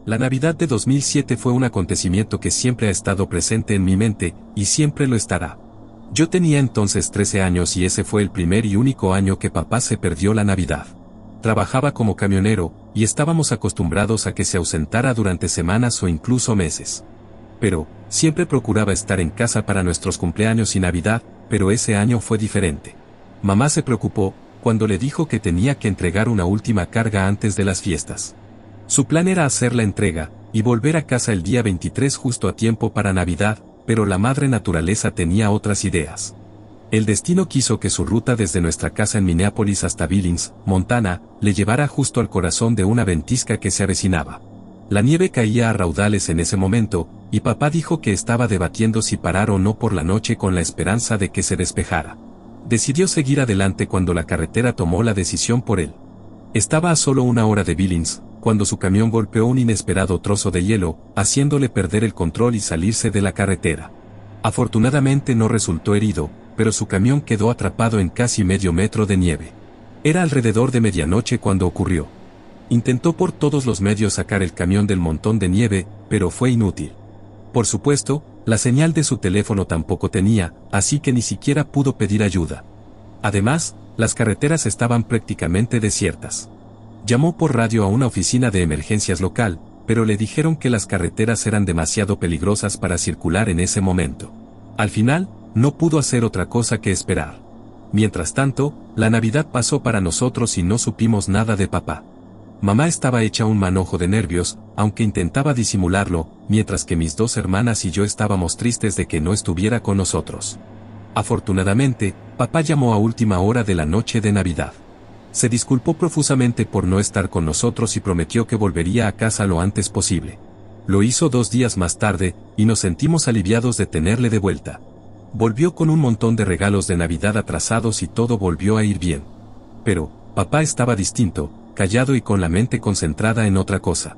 La Navidad de 2007 fue un acontecimiento que siempre ha estado presente en mi mente, y siempre lo estará. Yo tenía entonces 13 años y ese fue el primer y único año que papá se perdió la Navidad. Trabajaba como camionero, y estábamos acostumbrados a que se ausentara durante semanas o incluso meses. Pero, siempre procuraba estar en casa para nuestros cumpleaños y Navidad, pero ese año fue diferente. Mamá se preocupó, cuando le dijo que tenía que entregar una última carga antes de las fiestas. Su plan era hacer la entrega, y volver a casa el día 23 justo a tiempo para Navidad, pero la madre naturaleza tenía otras ideas. El destino quiso que su ruta desde nuestra casa en Minneapolis hasta Billings, Montana, le llevara justo al corazón de una ventisca que se avecinaba. La nieve caía a raudales en ese momento, y papá dijo que estaba debatiendo si parar o no por la noche con la esperanza de que se despejara. Decidió seguir adelante cuando la carretera tomó la decisión por él. Estaba a solo 1 hora de Billings, cuando su camión golpeó un inesperado trozo de hielo, haciéndole perder el control y salirse de la carretera. Afortunadamente no resultó herido, pero su camión quedó atrapado en casi medio metro de nieve. Era alrededor de medianoche cuando ocurrió. Intentó por todos los medios sacar el camión del montón de nieve, pero fue inútil. Por supuesto, la señal de su teléfono tampoco tenía, así que ni siquiera pudo pedir ayuda. Además, las carreteras estaban prácticamente desiertas. Llamó por radio a una oficina de emergencias local, pero le dijeron que las carreteras eran demasiado peligrosas para circular en ese momento. Al final, no pudo hacer otra cosa que esperar. Mientras tanto, la Navidad pasó para nosotros y no supimos nada de papá. Mamá estaba hecha un manojo de nervios, aunque intentaba disimularlo, mientras que mis 2 hermanas y yo estábamos tristes de que no estuviera con nosotros. Afortunadamente, papá llamó a última hora de la noche de Navidad. Se disculpó profusamente por no estar con nosotros y prometió que volvería a casa lo antes posible. Lo hizo 2 días más tarde, y nos sentimos aliviados de tenerle de vuelta. Volvió con un montón de regalos de Navidad atrasados y todo volvió a ir bien. Pero, papá estaba distinto, callado y con la mente concentrada en otra cosa.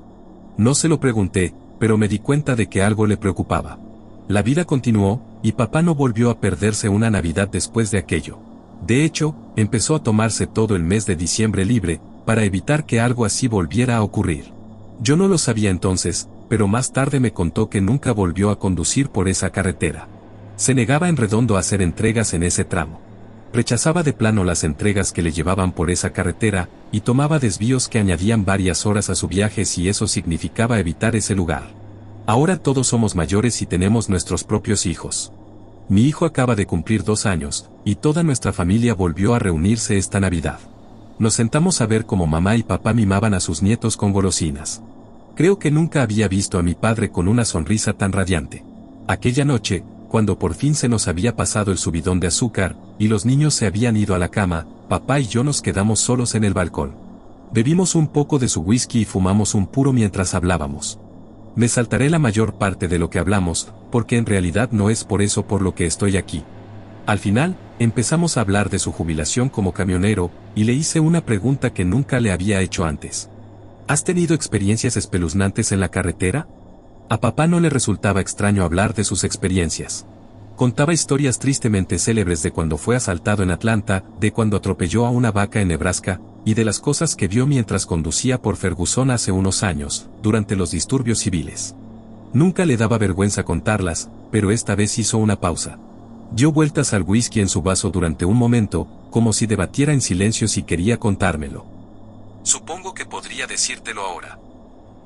No se lo pregunté, pero me di cuenta de que algo le preocupaba. La vida continuó, y papá no volvió a perderse una Navidad después de aquello. De hecho, empezó a tomarse todo el mes de diciembre libre, para evitar que algo así volviera a ocurrir. Yo no lo sabía entonces, pero más tarde me contó que nunca volvió a conducir por esa carretera. Se negaba en redondo a hacer entregas en ese tramo. Rechazaba de plano las entregas que le llevaban por esa carretera, y tomaba desvíos que añadían varias horas a su viaje si eso significaba evitar ese lugar. Ahora todos somos mayores y tenemos nuestros propios hijos. Mi hijo acaba de cumplir 2 años, y toda nuestra familia volvió a reunirse esta Navidad. Nos sentamos a ver cómo mamá y papá mimaban a sus nietos con golosinas. Creo que nunca había visto a mi padre con una sonrisa tan radiante. Aquella noche, cuando por fin se nos había pasado el subidón de azúcar, y los niños se habían ido a la cama, papá y yo nos quedamos solos en el balcón. Bebimos un poco de su whisky y fumamos un puro mientras hablábamos. Me saltaré la mayor parte de lo que hablamos, porque en realidad no es por eso por lo que estoy aquí. Al final, empezamos a hablar de su jubilación como camionero, y le hice una pregunta que nunca le había hecho antes. ¿Has tenido experiencias espeluznantes en la carretera? A papá no le resultaba extraño hablar de sus experiencias. Contaba historias tristemente célebres de cuando fue asaltado en Atlanta, de cuando atropelló a una vaca en Nebraska, y de las cosas que vio mientras conducía por Ferguson hace unos años, durante los disturbios civiles. Nunca le daba vergüenza contarlas, pero esta vez hizo una pausa. Dio vueltas al whisky en su vaso durante un momento, como si debatiera en silencio si quería contármelo. Supongo que podría decírtelo ahora.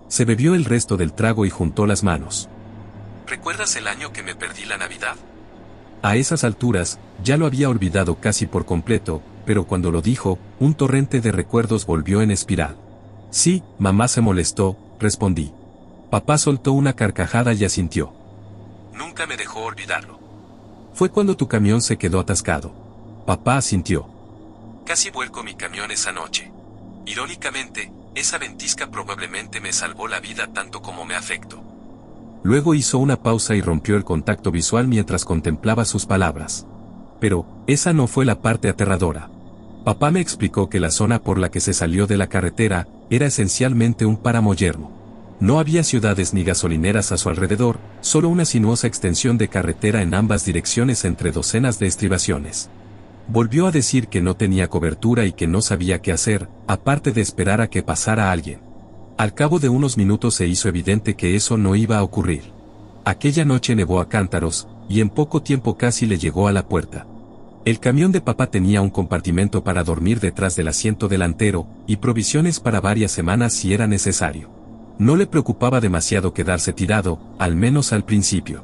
Se bebió el resto del trago y juntó las manos. ¿Recuerdas el año que me perdí la Navidad? A esas alturas, ya lo había olvidado casi por completo, pero cuando lo dijo, un torrente de recuerdos volvió en espiral. Sí, mamá se molestó, respondí. Papá soltó una carcajada y asintió. Nunca me dejó olvidarlo. Fue cuando tu camión se quedó atascado. Papá asintió. Casi vuelco mi camión esa noche. Irónicamente, esa ventisca probablemente me salvó la vida tanto como me afectó. Luego hizo una pausa y rompió el contacto visual mientras contemplaba sus palabras. Pero, esa no fue la parte aterradora. Papá me explicó que la zona por la que se salió de la carretera, era esencialmente un páramo yermo. No había ciudades ni gasolineras a su alrededor, solo una sinuosa extensión de carretera en ambas direcciones entre docenas de estribaciones. Volvió a decir que no tenía cobertura y que no sabía qué hacer, aparte de esperar a que pasara alguien. Al cabo de unos minutos se hizo evidente que eso no iba a ocurrir. Aquella noche nevó a cántaros, y en poco tiempo casi le llegó a la puerta. El camión de papá tenía un compartimento para dormir detrás del asiento delantero, y provisiones para varias semanas si era necesario. No le preocupaba demasiado quedarse tirado, al menos al principio.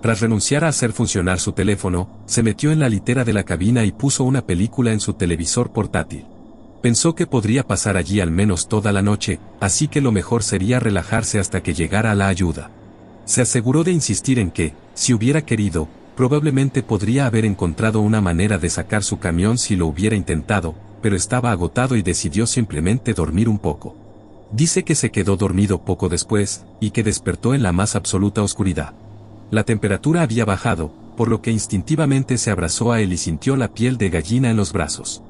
Tras renunciar a hacer funcionar su teléfono, se metió en la litera de la cabina y puso una película en su televisor portátil. Pensó que podría pasar allí al menos toda la noche, así que lo mejor sería relajarse hasta que llegara la ayuda. Se aseguró de insistir en que, si hubiera querido, probablemente podría haber encontrado una manera de sacar su camión si lo hubiera intentado, pero estaba agotado y decidió simplemente dormir un poco. Dice que se quedó dormido poco después, y que despertó en la más absoluta oscuridad. La temperatura había bajado, por lo que instintivamente se abrazó a él y sintió la piel de gallina en los brazos.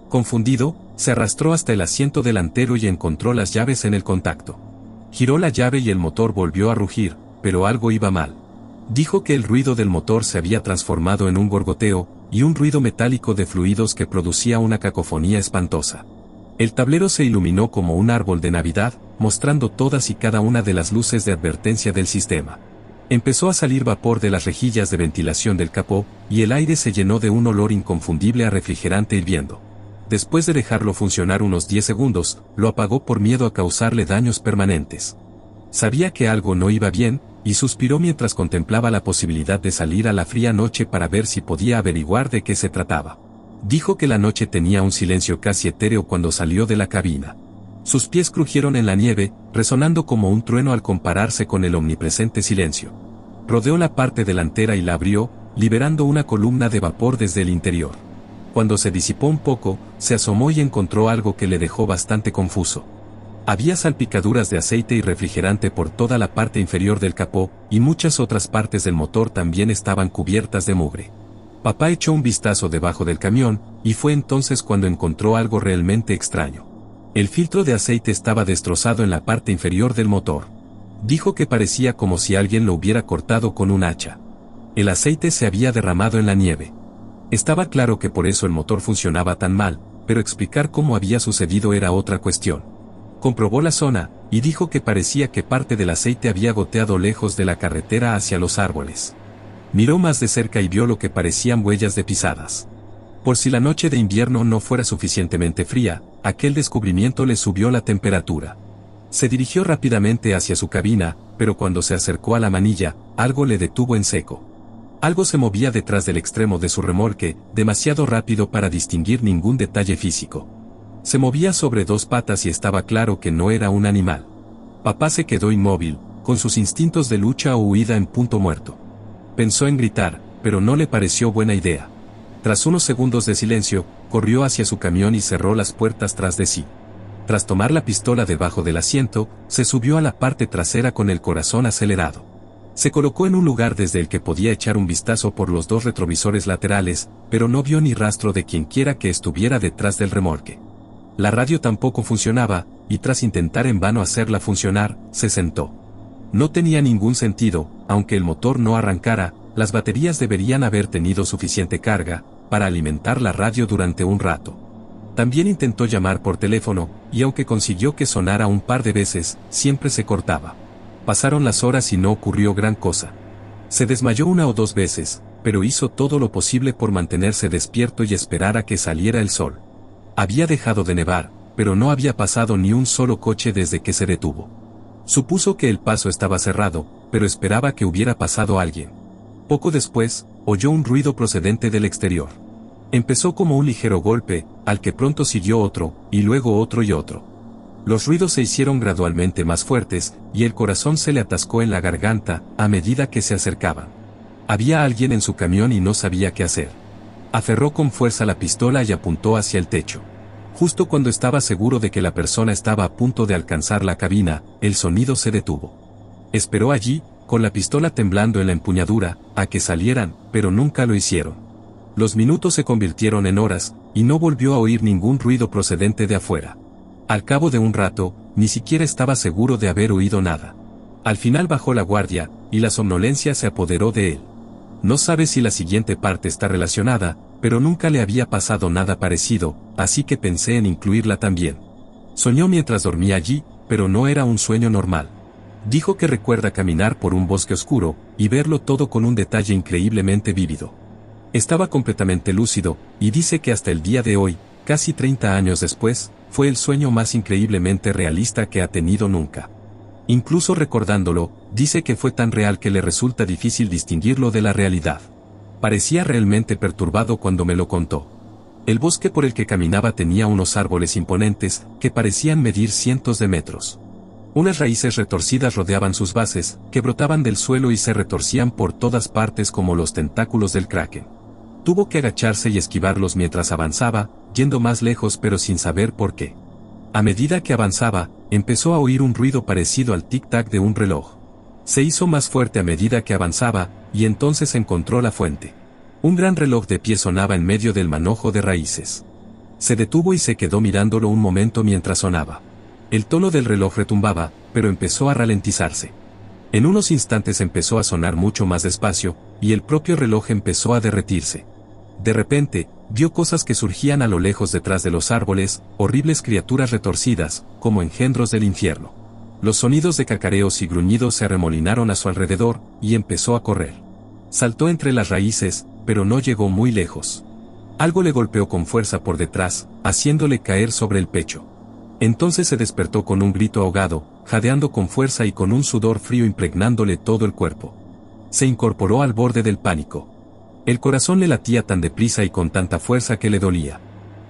Confundido, se arrastró hasta el asiento delantero y encontró las llaves en el contacto. Giró la llave y el motor volvió a rugir, pero algo iba mal. Dijo que el ruido del motor se había transformado en un gorgoteo, y un ruido metálico de fluidos que producía una cacofonía espantosa. El tablero se iluminó como un árbol de Navidad, mostrando todas y cada una de las luces de advertencia del sistema. Empezó a salir vapor de las rejillas de ventilación del capó, y el aire se llenó de un olor inconfundible a refrigerante hirviendo. Después de dejarlo funcionar unos 10 segundos, lo apagó por miedo a causarle daños permanentes. Sabía que algo no iba bien, y suspiró mientras contemplaba la posibilidad de salir a la fría noche para ver si podía averiguar de qué se trataba. Dijo que la noche tenía un silencio casi etéreo cuando salió de la cabina. Sus pies crujieron en la nieve, resonando como un trueno al compararse con el omnipresente silencio. Rodeó la parte delantera y la abrió, liberando una columna de vapor desde el interior. Cuando se disipó un poco, se asomó y encontró algo que le dejó bastante confuso. Había salpicaduras de aceite y refrigerante por toda la parte inferior del capó, y muchas otras partes del motor también estaban cubiertas de mugre. Papá echó un vistazo debajo del camión, y fue entonces cuando encontró algo realmente extraño. El filtro de aceite estaba destrozado en la parte inferior del motor. Dijo que parecía como si alguien lo hubiera cortado con un hacha. El aceite se había derramado en la nieve. Estaba claro que por eso el motor funcionaba tan mal, pero explicar cómo había sucedido era otra cuestión. Comprobó la zona, y dijo que parecía que parte del aceite había goteado lejos de la carretera hacia los árboles. Miró más de cerca y vio lo que parecían huellas de pisadas. Por si la noche de invierno no fuera suficientemente fría, aquel descubrimiento le subió la temperatura. Se dirigió rápidamente hacia su cabina, pero cuando se acercó a la manilla, algo le detuvo en seco. Algo se movía detrás del extremo de su remolque, demasiado rápido para distinguir ningún detalle físico. Se movía sobre dos patas y estaba claro que no era un animal. Papá se quedó inmóvil, con sus instintos de lucha o huida en punto muerto. Pensó en gritar, pero no le pareció buena idea. Tras unos segundos de silencio, corrió hacia su camión y cerró las puertas tras de sí. Tras tomar la pistola debajo del asiento, se subió a la parte trasera con el corazón acelerado. Se colocó en un lugar desde el que podía echar un vistazo por los dos retrovisores laterales, pero no vio ni rastro de quienquiera que estuviera detrás del remolque. La radio tampoco funcionaba, y tras intentar en vano hacerla funcionar, se sentó. No tenía ningún sentido, aunque el motor no arrancara, las baterías deberían haber tenido suficiente carga para alimentar la radio durante un rato. También intentó llamar por teléfono, y aunque consiguió que sonara un par de veces, siempre se cortaba. Pasaron las horas y no ocurrió gran cosa. Se desmayó una o dos veces, pero hizo todo lo posible por mantenerse despierto y esperar a que saliera el sol. Había dejado de nevar, pero no había pasado ni un solo coche desde que se detuvo. Supuso que el paso estaba cerrado, pero esperaba que hubiera pasado alguien. Poco después, oyó un ruido procedente del exterior. Empezó como un ligero golpe, al que pronto siguió otro, y luego otro y otro. Los ruidos se hicieron gradualmente más fuertes, y el corazón se le atascó en la garganta, a medida que se acercaban. Había alguien en su camión y no sabía qué hacer. Aferró con fuerza la pistola y apuntó hacia el techo. Justo cuando estaba seguro de que la persona estaba a punto de alcanzar la cabina, el sonido se detuvo. Esperó allí, con la pistola temblando en la empuñadura, a que salieran, pero nunca lo hicieron. Los minutos se convirtieron en horas, y no volvió a oír ningún ruido procedente de afuera. Al cabo de un rato, ni siquiera estaba seguro de haber oído nada. Al final bajó la guardia, y la somnolencia se apoderó de él. No sabe si la siguiente parte está relacionada, pero nunca le había pasado nada parecido, así que pensé en incluirla también. Soñó mientras dormía allí, pero no era un sueño normal. Dijo que recuerda caminar por un bosque oscuro, y verlo todo con un detalle increíblemente vívido. Estaba completamente lúcido, y dice que hasta el día de hoy, casi 30 años después, fue el sueño más increíblemente realista que ha tenido nunca. Incluso recordándolo, dice que fue tan real que le resulta difícil distinguirlo de la realidad. Parecía realmente perturbado cuando me lo contó. El bosque por el que caminaba tenía unos árboles imponentes, que parecían medir cientos de metros. Unas raíces retorcidas rodeaban sus bases, que brotaban del suelo y se retorcían por todas partes como los tentáculos del kraken. Tuvo que agacharse y esquivarlos mientras avanzaba, yendo más lejos pero sin saber por qué. A medida que avanzaba, empezó a oír un ruido parecido al tic-tac de un reloj. Se hizo más fuerte a medida que avanzaba, y entonces encontró la fuente. Un gran reloj de pie sonaba en medio del manojo de raíces. Se detuvo y se quedó mirándolo un momento mientras sonaba. El tono del reloj retumbaba, pero empezó a ralentizarse. En unos instantes empezó a sonar mucho más despacio, y el propio reloj empezó a derretirse. De repente, vio cosas que surgían a lo lejos detrás de los árboles, horribles criaturas retorcidas, como engendros del infierno. Los sonidos de cacareos y gruñidos se arremolinaron a su alrededor, y empezó a correr. Saltó entre las raíces, pero no llegó muy lejos. Algo le golpeó con fuerza por detrás, haciéndole caer sobre el pecho. Entonces se despertó con un grito ahogado, jadeando con fuerza y con un sudor frío impregnándole todo el cuerpo. Se incorporó al borde del pánico. El corazón le latía tan deprisa y con tanta fuerza que le dolía.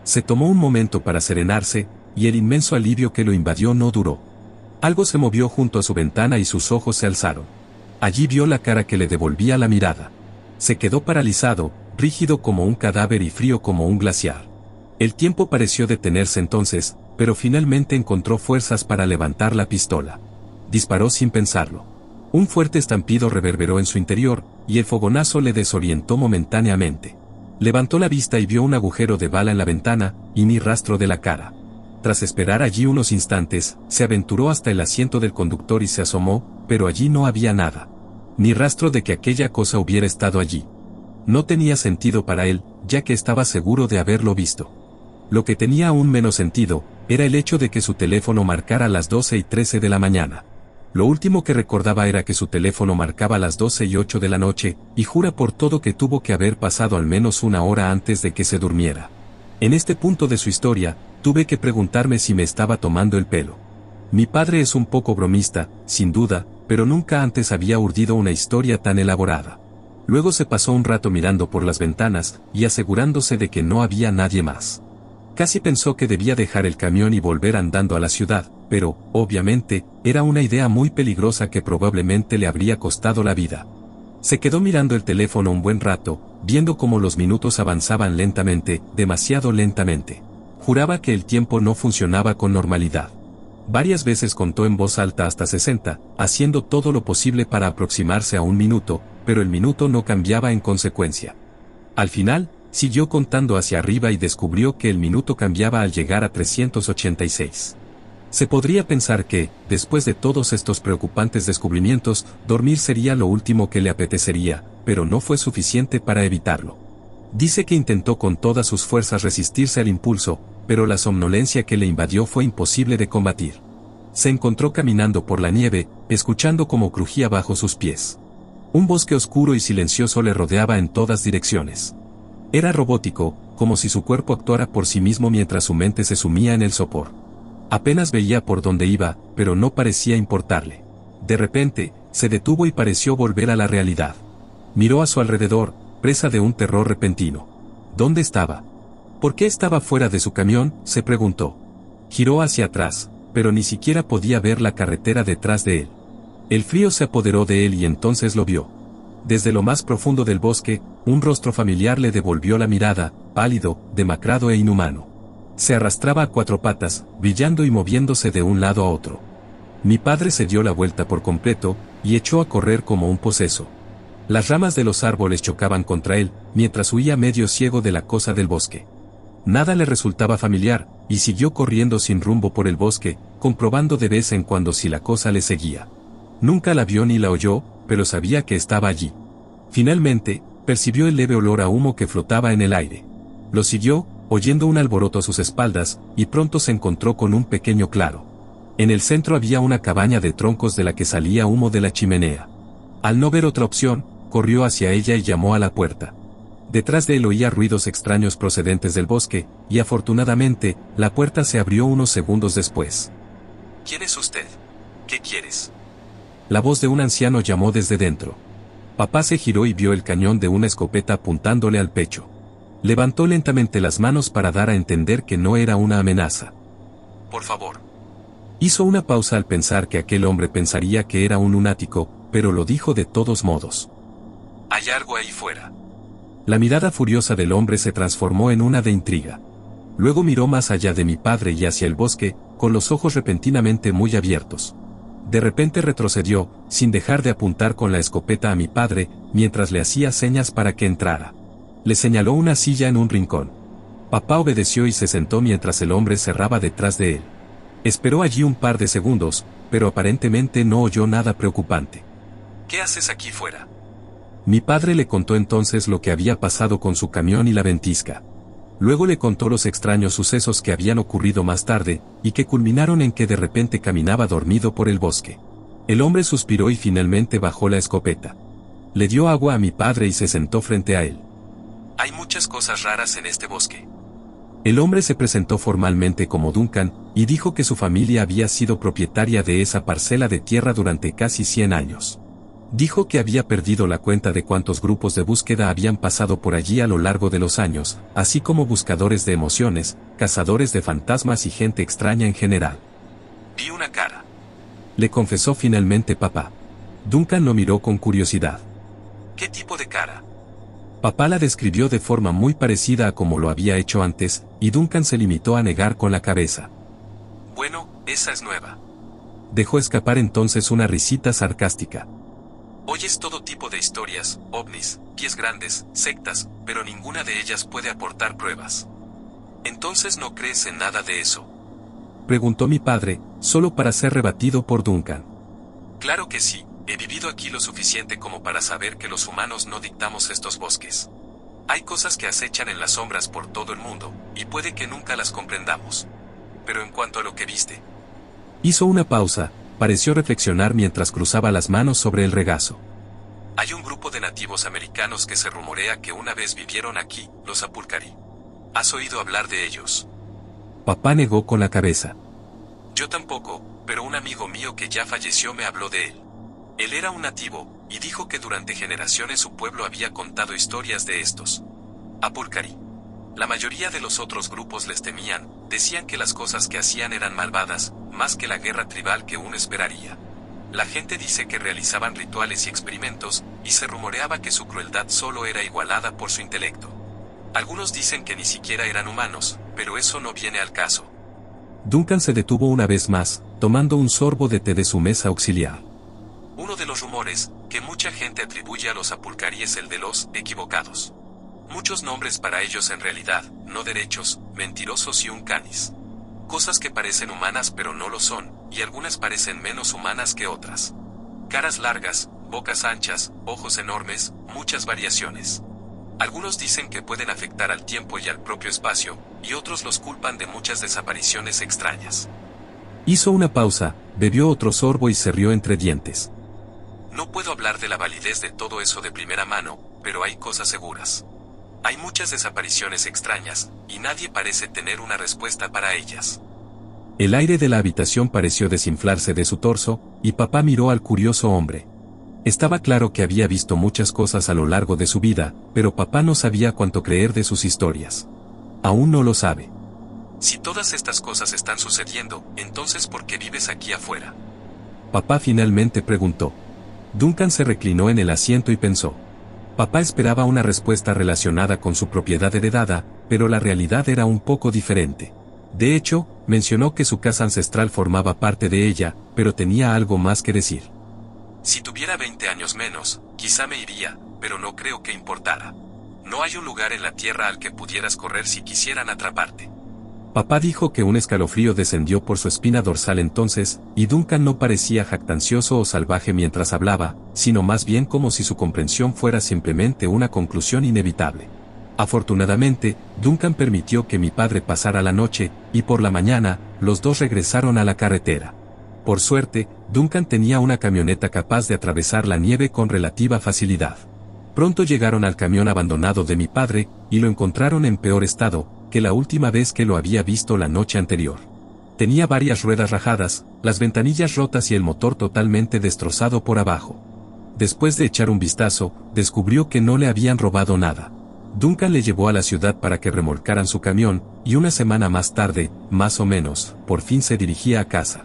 Se tomó un momento para serenarse, y el inmenso alivio que lo invadió no duró. Algo se movió junto a su ventana y sus ojos se alzaron. Allí vio la cara que le devolvía la mirada. Se quedó paralizado, rígido como un cadáver y frío como un glaciar. El tiempo pareció detenerse entonces, pero finalmente encontró fuerzas para levantar la pistola. Disparó sin pensarlo. Un fuerte estampido reverberó en su interior, y el fogonazo le desorientó momentáneamente. Levantó la vista y vio un agujero de bala en la ventana, y ni rastro de la cara. Tras esperar allí unos instantes, se aventuró hasta el asiento del conductor y se asomó, pero allí no había nada. Ni rastro de que aquella cosa hubiera estado allí. No tenía sentido para él, ya que estaba seguro de haberlo visto. Lo que tenía aún menos sentido, era el hecho de que su teléfono marcara las 12:13 de la mañana. Lo último que recordaba era que su teléfono marcaba las 12:08 de la noche, y jura por todo que tuvo que haber pasado al menos una hora antes de que se durmiera. En este punto de su historia, tuve que preguntarme si me estaba tomando el pelo. Mi padre es un poco bromista, sin duda, pero nunca antes había urdido una historia tan elaborada. Luego se pasó un rato mirando por las ventanas, y asegurándose de que no había nadie más. Casi pensó que debía dejar el camión y volver andando a la ciudad, pero, obviamente, era una idea muy peligrosa que probablemente le habría costado la vida. Se quedó mirando el teléfono un buen rato, viendo cómo los minutos avanzaban lentamente, demasiado lentamente. Juraba que el tiempo no funcionaba con normalidad. Varias veces contó en voz alta hasta 60, haciendo todo lo posible para aproximarse a un minuto, pero el minuto no cambiaba en consecuencia. Al final, siguió contando hacia arriba y descubrió que el minuto cambiaba al llegar a 386. Se podría pensar que, después de todos estos preocupantes descubrimientos, dormir sería lo último que le apetecería, pero no fue suficiente para evitarlo. Dice que intentó con todas sus fuerzas resistirse al impulso, pero la somnolencia que le invadió fue imposible de combatir. Se encontró caminando por la nieve, escuchando cómo crujía bajo sus pies. Un bosque oscuro y silencioso le rodeaba en todas direcciones. Era robótico, como si su cuerpo actuara por sí mismo mientras su mente se sumía en el sopor. Apenas veía por dónde iba, pero no parecía importarle. De repente, se detuvo y pareció volver a la realidad. Miró a su alrededor, presa de un terror repentino. ¿Dónde estaba? ¿Por qué estaba fuera de su camión?, se preguntó. Giró hacia atrás, pero ni siquiera podía ver la carretera detrás de él. El frío se apoderó de él y entonces lo vio. Desde lo más profundo del bosque, un rostro familiar le devolvió la mirada, pálido, demacrado e inhumano. Se arrastraba a cuatro patas, brillando y moviéndose de un lado a otro. Mi padre se dio la vuelta por completo, y echó a correr como un poseso. Las ramas de los árboles chocaban contra él, mientras huía medio ciego de la cosa del bosque. Nada le resultaba familiar, y siguió corriendo sin rumbo por el bosque, comprobando de vez en cuando si la cosa le seguía. Nunca la vio ni la oyó, pero sabía que estaba allí. Finalmente, percibió el leve olor a humo que flotaba en el aire. Lo siguió, oyendo un alboroto a sus espaldas, y pronto se encontró con un pequeño claro. En el centro había una cabaña de troncos de la que salía humo de la chimenea. Al no ver otra opción, corrió hacia ella y llamó a la puerta. Detrás de él oía ruidos extraños procedentes del bosque, y afortunadamente, la puerta se abrió unos segundos después. ¿Quién es usted? ¿Qué quieres? La voz de un anciano llamó desde dentro. Papá se giró y vio el cañón de una escopeta apuntándole al pecho. Levantó lentamente las manos para dar a entender que no era una amenaza. Por favor. Hizo una pausa al pensar que aquel hombre pensaría que era un lunático, pero lo dijo de todos modos. Hay algo ahí fuera. La mirada furiosa del hombre se transformó en una de intriga. Luego miró más allá de mi padre y hacia el bosque, con los ojos repentinamente muy abiertos. De repente retrocedió, sin dejar de apuntar con la escopeta a mi padre, mientras le hacía señas para que entrara. Le señaló una silla en un rincón. Papá obedeció y se sentó mientras el hombre cerraba detrás de él. Esperó allí un par de segundos, pero aparentemente no oyó nada preocupante. ¿Qué haces aquí fuera? Mi padre le contó entonces lo que había pasado con su camión y la ventisca. Luego le contó los extraños sucesos que habían ocurrido más tarde, y que culminaron en que de repente caminaba dormido por el bosque. El hombre suspiró y finalmente bajó la escopeta. Le dio agua a mi padre y se sentó frente a él. Hay muchas cosas raras en este bosque. El hombre se presentó formalmente como Duncan, y dijo que su familia había sido propietaria de esa parcela de tierra durante casi 100 años. Dijo que había perdido la cuenta de cuántos grupos de búsqueda habían pasado por allí a lo largo de los años, así como buscadores de emociones, cazadores de fantasmas y gente extraña en general. Vi una cara. Le confesó finalmente papá. Duncan lo miró con curiosidad. ¿Qué tipo de cara? Papá la describió de forma muy parecida a como lo había hecho antes, y Duncan se limitó a negar con la cabeza. Bueno, esa es nueva. Dejó escapar entonces una risita sarcástica. Oyes todo tipo de historias, ovnis, pies grandes, sectas, pero ninguna de ellas puede aportar pruebas. ¿Entonces no crees en nada de eso? Preguntó mi padre, solo para ser rebatido por Duncan. Claro que sí, he vivido aquí lo suficiente como para saber que los humanos no dictamos estos bosques. Hay cosas que acechan en las sombras por todo el mundo, y puede que nunca las comprendamos. Pero en cuanto a lo que viste... Hizo una pausa. Pareció reflexionar mientras cruzaba las manos sobre el regazo. Hay un grupo de nativos americanos que se rumorea que una vez vivieron aquí, los Apulcari. ¿Has oído hablar de ellos? Papá negó con la cabeza. Yo tampoco, pero un amigo mío que ya falleció me habló de él. Él era un nativo, y dijo que durante generaciones su pueblo había contado historias de estos Apulcari. La mayoría de los otros grupos les temían, decían que las cosas que hacían eran malvadas, más que la guerra tribal que uno esperaría. La gente dice que realizaban rituales y experimentos, y se rumoreaba que su crueldad solo era igualada por su intelecto. Algunos dicen que ni siquiera eran humanos, pero eso no viene al caso. Duncan se detuvo una vez más, tomando un sorbo de té de su mesa auxiliar. Uno de los rumores, que mucha gente atribuye a los Apulcari es el de los equivocados. Muchos nombres para ellos en realidad, no derechos, mentirosos y un canis. Cosas que parecen humanas pero no lo son, y algunas parecen menos humanas que otras. Caras largas, bocas anchas, ojos enormes, muchas variaciones. Algunos dicen que pueden afectar al tiempo y al propio espacio, y otros los culpan de muchas desapariciones extrañas. Hizo una pausa, bebió otro sorbo y se rió entre dientes. No puedo hablar de la validez de todo eso de primera mano, pero hay cosas seguras. Hay muchas desapariciones extrañas, y nadie parece tener una respuesta para ellas. El aire de la habitación pareció desinflarse de su torso, y papá miró al curioso hombre. Estaba claro que había visto muchas cosas a lo largo de su vida, pero papá no sabía cuánto creer de sus historias. Aún no lo sabe. Si todas estas cosas están sucediendo, entonces ¿por qué vives aquí afuera? Papá finalmente preguntó. Duncan se reclinó en el asiento y pensó. Papá esperaba una respuesta relacionada con su propiedad heredada, pero la realidad era un poco diferente. De hecho, mencionó que su casa ancestral formaba parte de ella, pero tenía algo más que decir. Si tuviera 20 años menos, quizá me iría, pero no creo que importara. No hay un lugar en la tierra al que pudieras correr si quisieran atraparte. Papá dijo que un escalofrío descendió por su espina dorsal entonces, y Duncan no parecía jactancioso o salvaje mientras hablaba, sino más bien como si su comprensión fuera simplemente una conclusión inevitable. Afortunadamente, Duncan permitió que mi padre pasara la noche, y por la mañana, los dos regresaron a la carretera. Por suerte, Duncan tenía una camioneta capaz de atravesar la nieve con relativa facilidad. Pronto llegaron al camión abandonado de mi padre, y lo encontraron en peor estado que la última vez que lo había visto la noche anterior. Tenía varias ruedas rajadas, las ventanillas rotas y el motor totalmente destrozado por abajo. Después de echar un vistazo, descubrió que no le habían robado nada. Duncan le llevó a la ciudad para que remolcaran su camión, y una semana más tarde, más o menos, por fin se dirigía a casa.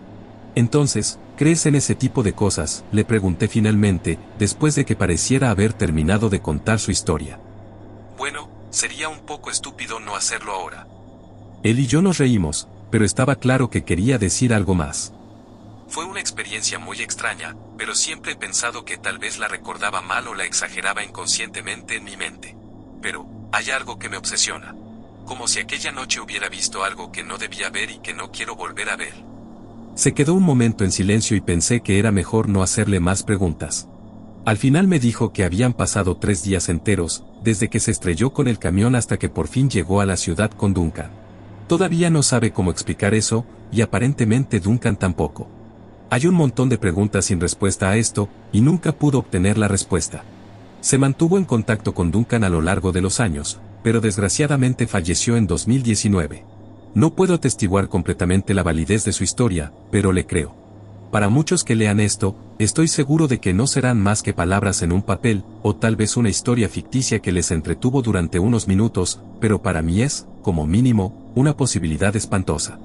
Entonces, ¿crees en ese tipo de cosas?, le pregunté finalmente, después de que pareciera haber terminado de contar su historia. Bueno, sería un poco estúpido no hacerlo ahora. Él y yo nos reímos, pero estaba claro que quería decir algo más. Fue una experiencia muy extraña, pero siempre he pensado que tal vez la recordaba mal o la exageraba inconscientemente en mi mente. Pero, hay algo que me obsesiona. Como si aquella noche hubiera visto algo que no debía ver y que no quiero volver a ver. Se quedó un momento en silencio y pensé que era mejor no hacerle más preguntas. Al final me dijo que habían pasado 3 días enteros, desde que se estrelló con el camión hasta que por fin llegó a la ciudad con Duncan. Todavía no sabe cómo explicar eso, y aparentemente Duncan tampoco. Hay un montón de preguntas sin respuesta a esto, y nunca pudo obtener la respuesta. Se mantuvo en contacto con Duncan a lo largo de los años, pero desgraciadamente falleció en 2019. No puedo atestiguar completamente la validez de su historia, pero le creo. Para muchos que lean esto, estoy seguro de que no serán más que palabras en un papel, o tal vez una historia ficticia que les entretuvo durante unos minutos, pero para mí es, como mínimo, una posibilidad espantosa.